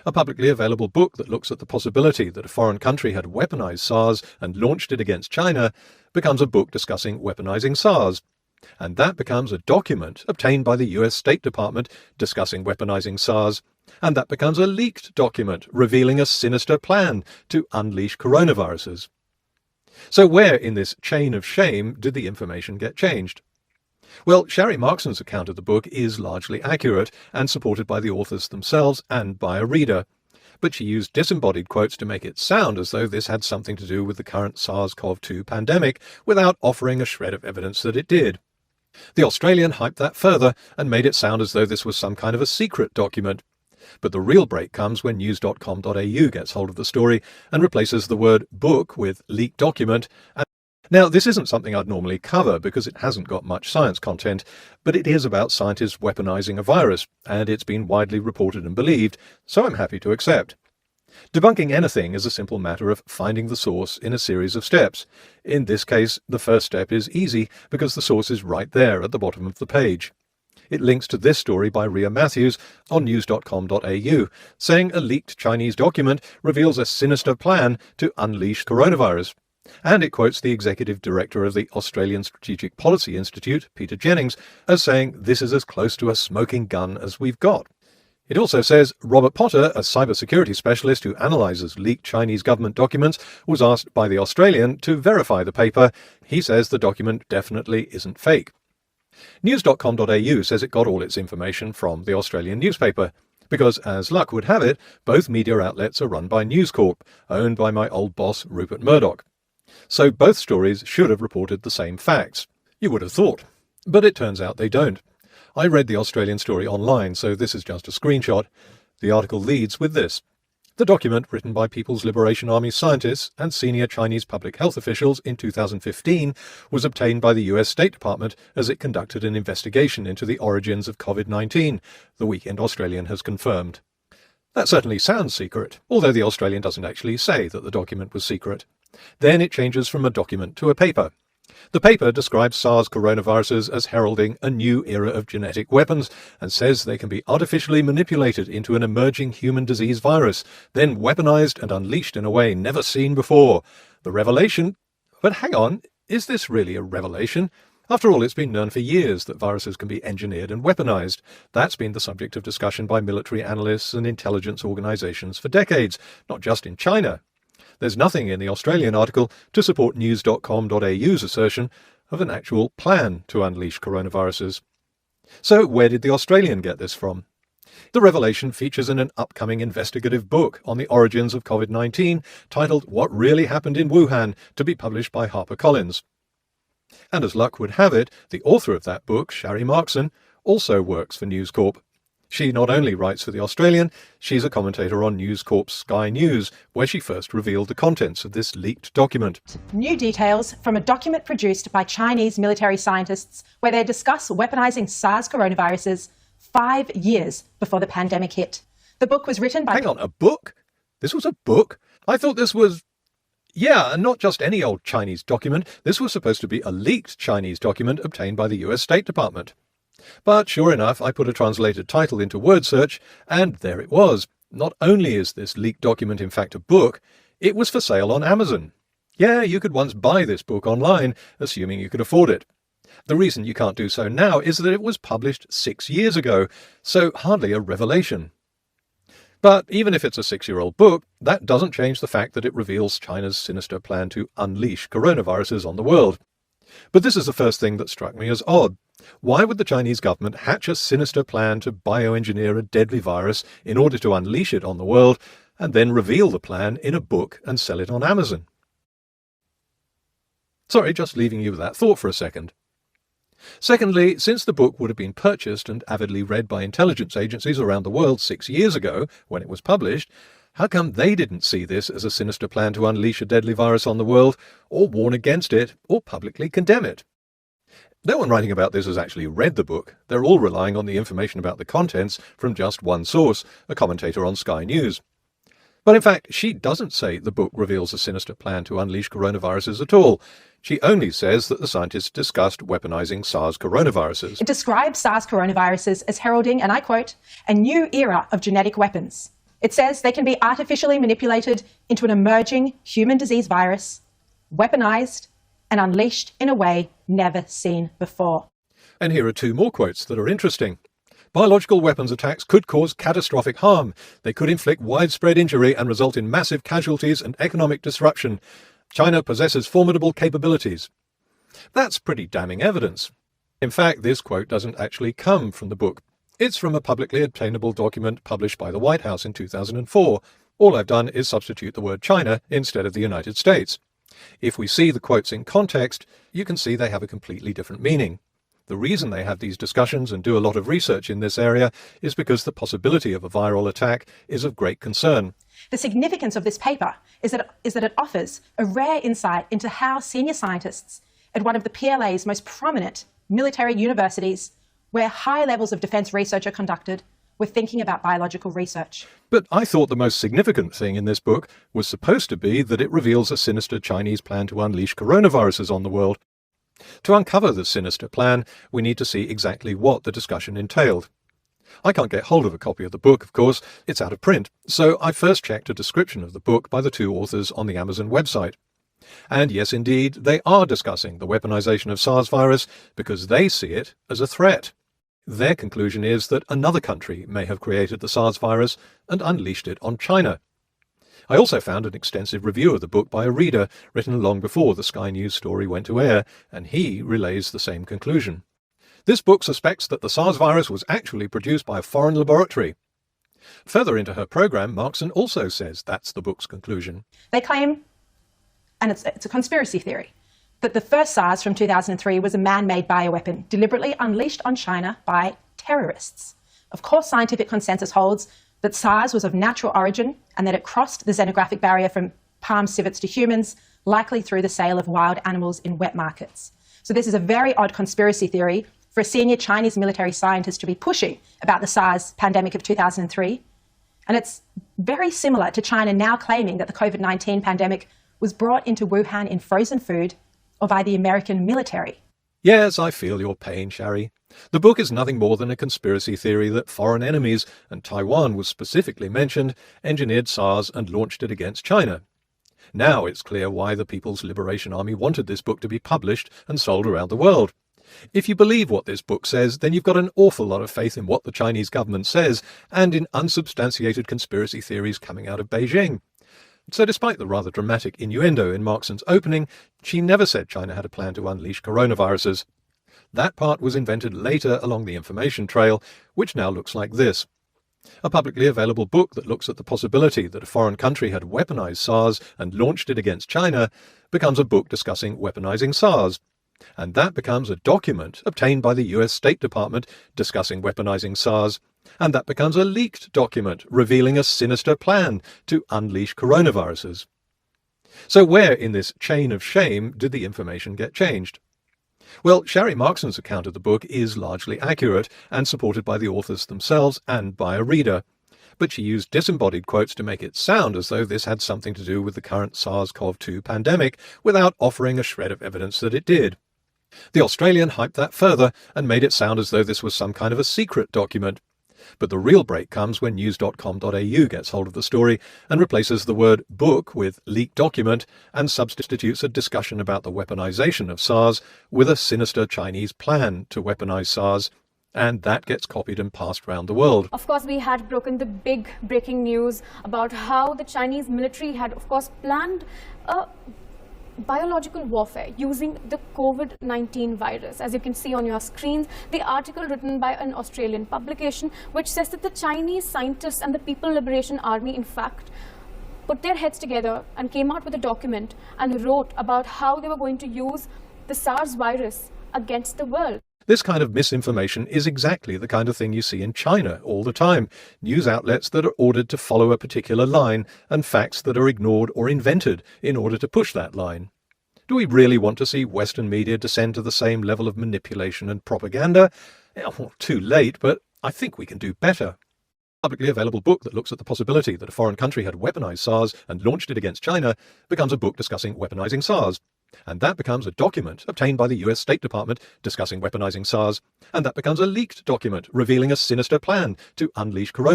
A publicly available book that looks at the possibility that a foreign country had weaponized SARS and launched it against China becomes a book discussing weaponizing SARS. And that becomes a document obtained by the US State Department discussing weaponizing SARS. And that becomes a leaked document revealing a sinister plan to unleash coronaviruses. So where in this chain of shame did the information get changed? Well, Sherry Markson's account of the book is largely accurate and supported by the authors themselves and by a reader. But she used disembodied quotes to make it sound as though this had something to do with the current SARS-CoV-2 pandemic without offering a shred of evidence that it did. The Australian hyped that further and made it sound as though this was some kind of a secret document. But the real break comes when news.com.au gets hold of the story and replaces the word book with leaked document. Now, this isn't something I'd normally cover because it hasn't got much science content, but it is about scientists weaponizing a virus, and it's been widely reported and believed, so I'm happy to accept. Debunking anything is a simple matter of finding the source in a series of steps. In this case, the first step is easy because the source is right there at the bottom of the page. It links to this story by Ria Matthews on news.com.au, saying a leaked Chinese document reveals a sinister plan to unleash coronavirus. And it quotes the executive director of the Australian Strategic Policy Institute, Peter Jennings, as saying this is as close to a smoking gun as we've got. It also says Robert Potter, a cybersecurity specialist who analyses leaked Chinese government documents, was asked by the Australian to verify the paper. He says the document definitely isn't fake. News.com.au says it got all its information from the Australian newspaper, because, as luck would have it, both media outlets are run by News Corp, owned by my old boss Rupert Murdoch. So both stories should have reported the same facts. You would have thought. But it turns out they don't. I read the Australian story online, so this is just a screenshot. The article leads with this. The document, written by People's Liberation Army scientists and senior Chinese public health officials in 2015, was obtained by the US State Department as it conducted an investigation into the origins of COVID-19, the Weekend Australian has confirmed. That certainly sounds secret, although the Australian doesn't actually say that the document was secret. Then it changes from a document to a paper. The paper describes SARS coronaviruses as heralding a new era of genetic weapons and says they can be artificially manipulated into an emerging human disease virus, then weaponized and unleashed in a way never seen before. The revelation... But hang on, is this really a revelation? After all, it's been known for years that viruses can be engineered and weaponized. That's been the subject of discussion by military analysts and intelligence organizations for decades, not just in China. There's nothing in the Australian article to support news.com.au's assertion of an actual plan to unleash coronaviruses. So where did the Australian get this from? The revelation features in an upcoming investigative book on the origins of COVID-19 titled What Really Happened in Wuhan, to be published by HarperCollins. And as luck would have it, the author of that book, Sherry Markson, also works for News Corp. She not only writes for The Australian, she's a commentator on News Corp's Sky News, where she first revealed the contents of this leaked document. New details from a document produced by Chinese military scientists where they discuss weaponizing SARS coronaviruses 5 years before the pandemic hit. The book was written by... Hang on, a book? This was a book? I thought this was... Yeah, and not just any old Chinese document. This was supposed to be a leaked Chinese document obtained by the US State Department. But sure enough, I put a translated title into word search, and there it was. Not only is this leaked document in fact a book, it was for sale on Amazon. Yeah, you could once buy this book online, assuming you could afford it. The reason you can't do so now is that it was published 6 years ago, so hardly a revelation. But even if it's a 6-year-old book, that doesn't change the fact that it reveals China's sinister plan to unleash coronaviruses on the world. But this is the first thing that struck me as odd. Why would the Chinese government hatch a sinister plan to bioengineer a deadly virus in order to unleash it on the world, and then reveal the plan in a book and sell it on Amazon? Sorry, just leaving you with that thought for a second. Secondly, since the book would have been purchased and avidly read by intelligence agencies around the world 6 years ago, when it was published, how come they didn't see this as a sinister plan to unleash a deadly virus on the world, or warn against it, or publicly condemn it? No one writing about this has actually read the book. They're all relying on the information about the contents from just one source, a commentator on Sky News. But in fact, she doesn't say the book reveals a sinister plan to unleash coronaviruses at all. She only says that the scientists discussed weaponizing SARS coronaviruses. It describes SARS coronaviruses as heralding, and I quote, a new era of genetic weapons. It says they can be artificially manipulated into an emerging human disease virus, weaponized, and unleashed in a way never seen before. And here are two more quotes that are interesting. Biological weapons attacks could cause catastrophic harm. They could inflict widespread injury and result in massive casualties and economic disruption. China possesses formidable capabilities. That's pretty damning evidence. In fact, this quote doesn't actually come from the book. It's from a publicly obtainable document published by the White House in 2004. All I've done is substitute the word China instead of the United States. If we see the quotes in context, you can see they have a completely different meaning. The reason they have these discussions and do a lot of research in this area is because the possibility of a viral attack is of great concern. The significance of this paper is that it offers a rare insight into how senior scientists at one of the PLA's most prominent military universities, where high levels of defence research are conducted, were thinking about biological research. But I thought the most significant thing in this book was supposed to be that it reveals a sinister Chinese plan to unleash coronaviruses on the world. To uncover the sinister plan, we need to see exactly what the discussion entailed. I can't get hold of a copy of the book, of course, it's out of print, so I first checked a description of the book by the two authors on the Amazon website. And yes, indeed, they are discussing the weaponization of SARS virus because they see it as a threat. Their conclusion is that another country may have created the SARS virus and unleashed it on China. I also found an extensive review of the book by a reader written long before the Sky News story went to air, and he relays the same conclusion. This book suspects that the SARS virus was actually produced by a foreign laboratory. Further into her program, Markson also says that's the book's conclusion. They claim, and it's a conspiracy theory, that the first SARS from 2003 was a man-made bioweapon deliberately unleashed on China by terrorists. Of course, scientific consensus holds that SARS was of natural origin and that it crossed the xenographic barrier from palm civets to humans, likely through the sale of wild animals in wet markets. So this is a very odd conspiracy theory for a senior Chinese military scientist to be pushing about the SARS pandemic of 2003. And it's very similar to China now claiming that the COVID-19 pandemic was brought into Wuhan in frozen food or by the American military. Yes, I feel your pain, Shari. The book is nothing more than a conspiracy theory that foreign enemies, and Taiwan was specifically mentioned, engineered SARS and launched it against China. Now it's clear why the People's Liberation Army wanted this book to be published and sold around the world. If you believe what this book says, then you've got an awful lot of faith in what the Chinese government says and in unsubstantiated conspiracy theories coming out of Beijing. So despite the rather dramatic innuendo in Markson's opening, she never said China had a plan to unleash coronaviruses. That part was invented later along the information trail, which now looks like this. A publicly available book that looks at the possibility that a foreign country had weaponized SARS and launched it against China becomes a book discussing weaponizing SARS. And that becomes a document obtained by the US State Department discussing weaponizing SARS. And that becomes a leaked document revealing a sinister plan to unleash coronaviruses. So where in this chain of shame did the information get changed? Well, Shari Markson's account of the book is largely accurate and supported by the authors themselves and by a reader. But she used disembodied quotes to make it sound as though this had something to do with the current SARS-CoV-2 pandemic without offering a shred of evidence that it did. The Australian hyped that further and made it sound as though this was some kind of a secret document. But the real break comes when news.com.au gets hold of the story and replaces the word book with leaked document and substitutes a discussion about the weaponization of SARS with a sinister Chinese plan to weaponize SARS, and that gets copied and passed around the world. Of course, we had broken the big breaking news about how the Chinese military had, of course, planned a biological warfare using the COVID-19 virus. As you can see on your screens, the article written by an Australian publication which says that the Chinese scientists and the People Liberation Army in fact put their heads together and came out with a document and wrote about how they were going to use the SARS virus against the world. This kind of misinformation is exactly the kind of thing you see in China all the time. News outlets that are ordered to follow a particular line and facts that are ignored or invented in order to push that line. Do we really want to see Western media descend to the same level of manipulation and propaganda? Well, too late, but I think we can do better. A publicly available book that looks at the possibility that a foreign country had weaponized SARS and launched it against China becomes a book discussing weaponizing SARS. And that becomes a document obtained by the US State Department discussing weaponizing SARS. And that becomes a leaked document revealing a sinister plan to unleash coronavirus.